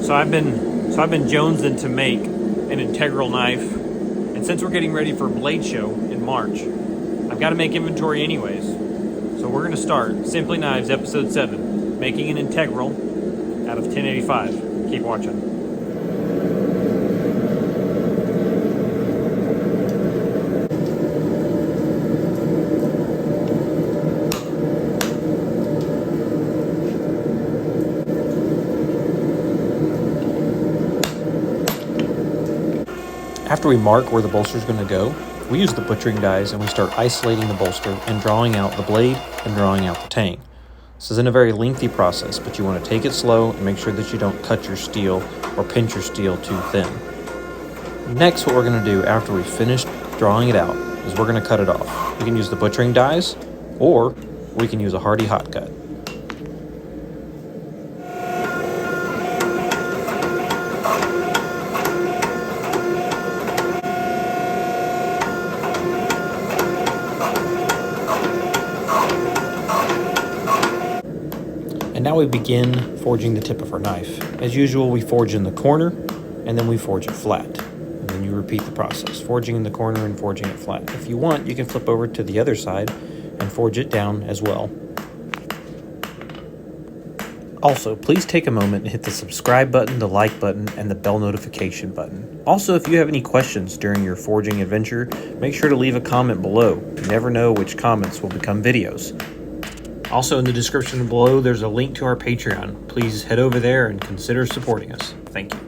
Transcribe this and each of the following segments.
So I've been jonesing to make an integral knife, and since we're getting ready for Blade Show in March, I've got to make inventory anyways. So we're gonna start Simply Knives episode 7, making an integral out of 1085. Keep watching. After we mark where the bolster is going to go, we use the butchering dies and we start isolating the bolster and drawing out the blade and drawing out the tang. This isn't a very lengthy process, but you want to take it slow and make sure that you don't cut your steel or pinch your steel too thin. Next, what we're going to do after we finish drawing it out is we're going to cut it off. We can use the butchering dies, or we can use a hardy hot cut. And now we begin forging the tip of our knife. As usual, we forge in the corner, and then we forge it flat. And then you repeat the process, forging in the corner and forging it flat. If you want, you can flip over to the other side and forge it down as well. Also, please take a moment and hit the subscribe button, the like button, and the bell notification button. Also, if you have any questions during your forging adventure, make sure to leave a comment below. You never know which comments will become videos. Also, in the description below, there's a link to our Patreon. Please head over there and consider supporting us. Thank you.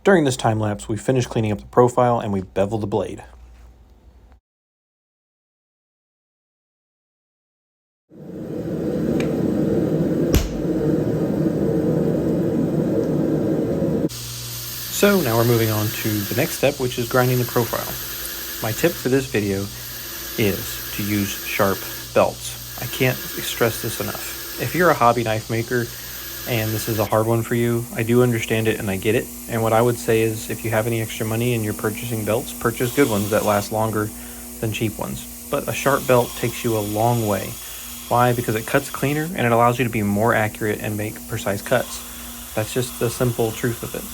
During this time lapse, we finish cleaning up the profile and we bevel the blade. So now we're moving on to the next step, which is grinding the profile. My tip for this video is to use sharp belts. I can't stress this enough. If you're a hobby knife maker and this is a hard one for you, I do understand it and I get it. And what I would say is if you have any extra money and you're purchasing belts, purchase good ones that last longer than cheap ones. But a sharp belt takes you a long way. Why? Because it cuts cleaner and it allows you to be more accurate and make precise cuts. That's just the simple truth of it.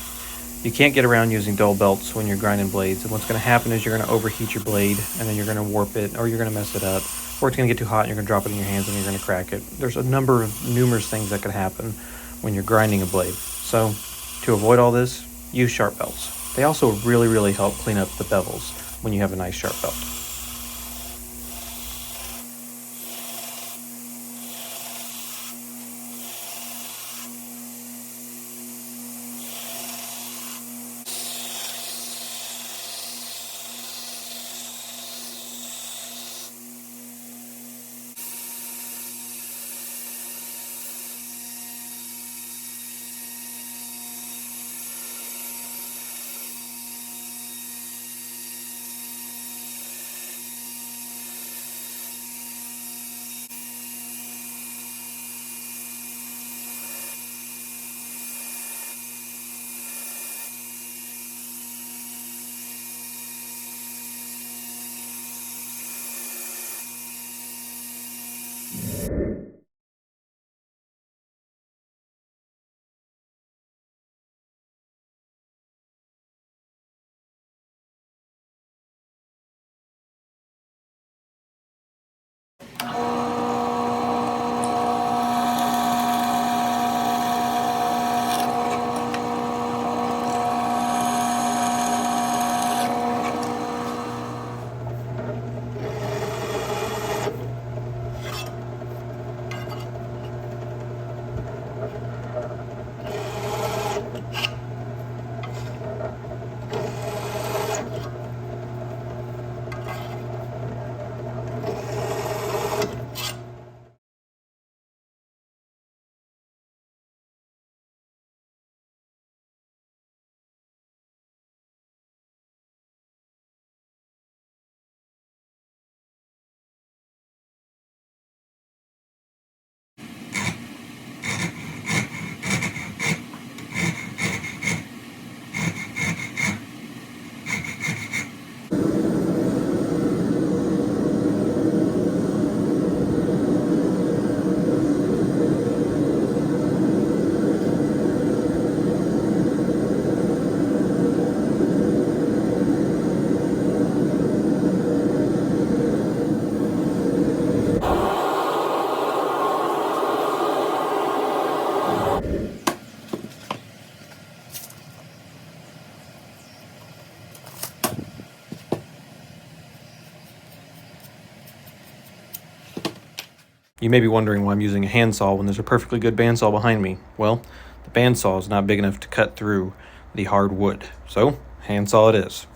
You can't get around using dull belts when you're grinding blades, and what's going to happen is you're going to overheat your blade, and then you're going to warp it, or you're going to mess it up, or it's going to get too hot and you're going to drop it in your hands and you're going to crack it. There's a numerous things that could happen when you're grinding a blade. So to avoid all this, use sharp belts. They also really help clean up the bevels when you have a nice sharp belt. You may be wondering why I'm using a handsaw when there's a perfectly good bandsaw behind me. Well, the bandsaw is not big enough to cut through the hard wood, so handsaw it is.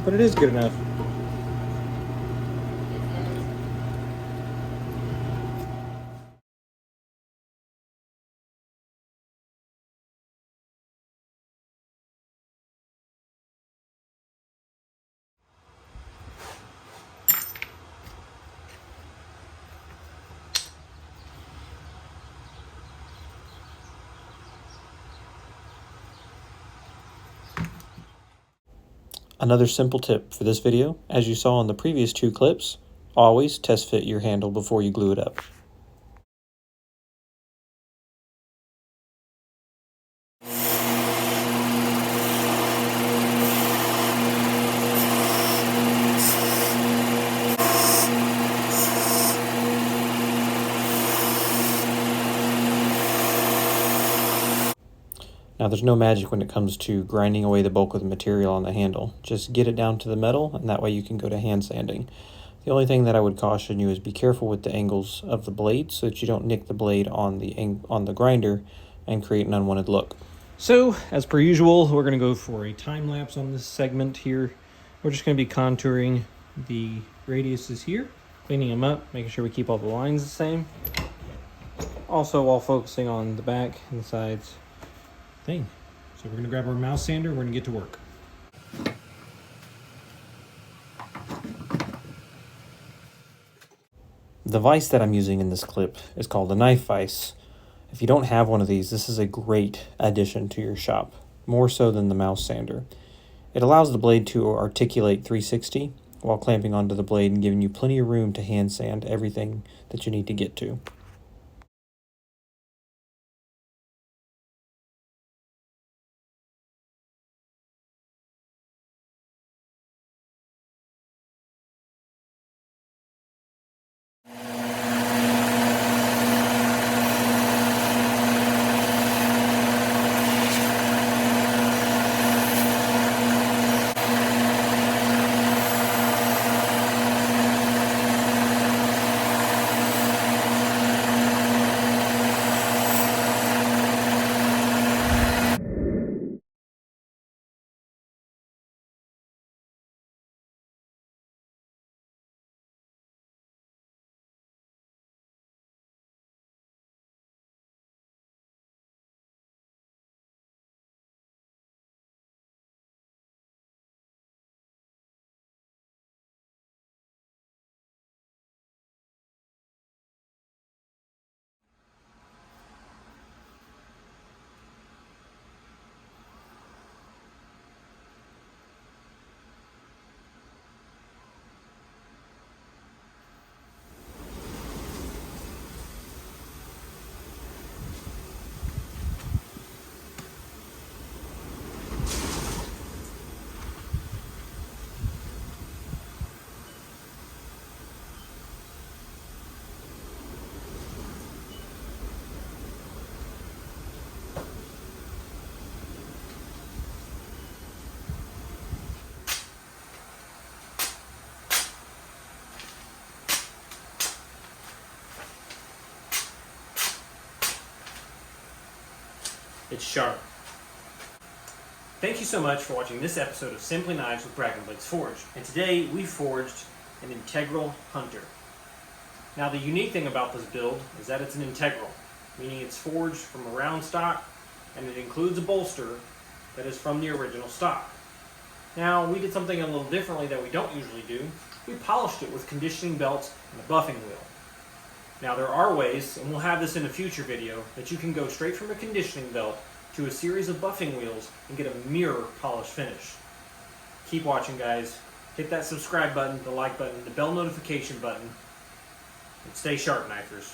But it is good enough. Another simple tip for this video, as you saw in the previous 2 clips, always test fit your handle before you glue it up. Now there's no magic when it comes to grinding away the bulk of the material on the handle. Just get it down to the metal, and that way you can go to hand sanding. The only thing that I would caution you is be careful with the angles of the blade so that you don't nick the blade on the grinder and create an unwanted look. So, as per usual, we're going to go for a time lapse on this segment here. We're just going to be contouring the radiuses here, cleaning them up, making sure we keep all the lines the same. Also, while focusing on the back and the sides. Thing. So we're going to grab our mouse sander, we're going to get to work. The vise that I'm using in this clip is called a knife vise. If you don't have one of these, this is a great addition to your shop, more so than the mouse sander. It allows the blade to articulate 360 while clamping onto the blade and giving you plenty of room to hand sand everything that you need to get to. It's sharp. Thank you so much for watching this episode of Simply Knives with Brackin Blades Forged. And today we forged an integral hunter. Now the unique thing about this build is that it's an integral, meaning it's forged from a round stock and it includes a bolster that is from the original stock. Now, we did something a little differently that we don't usually do. We polished it with conditioning belts and a buffing wheel. Now, there are ways, and we'll have this in a future video, that you can go straight from a conditioning belt to a series of buffing wheels and get a mirror polished finish. Keep watching, guys. Hit that subscribe button, the like button, the bell notification button, and stay sharp, knifers.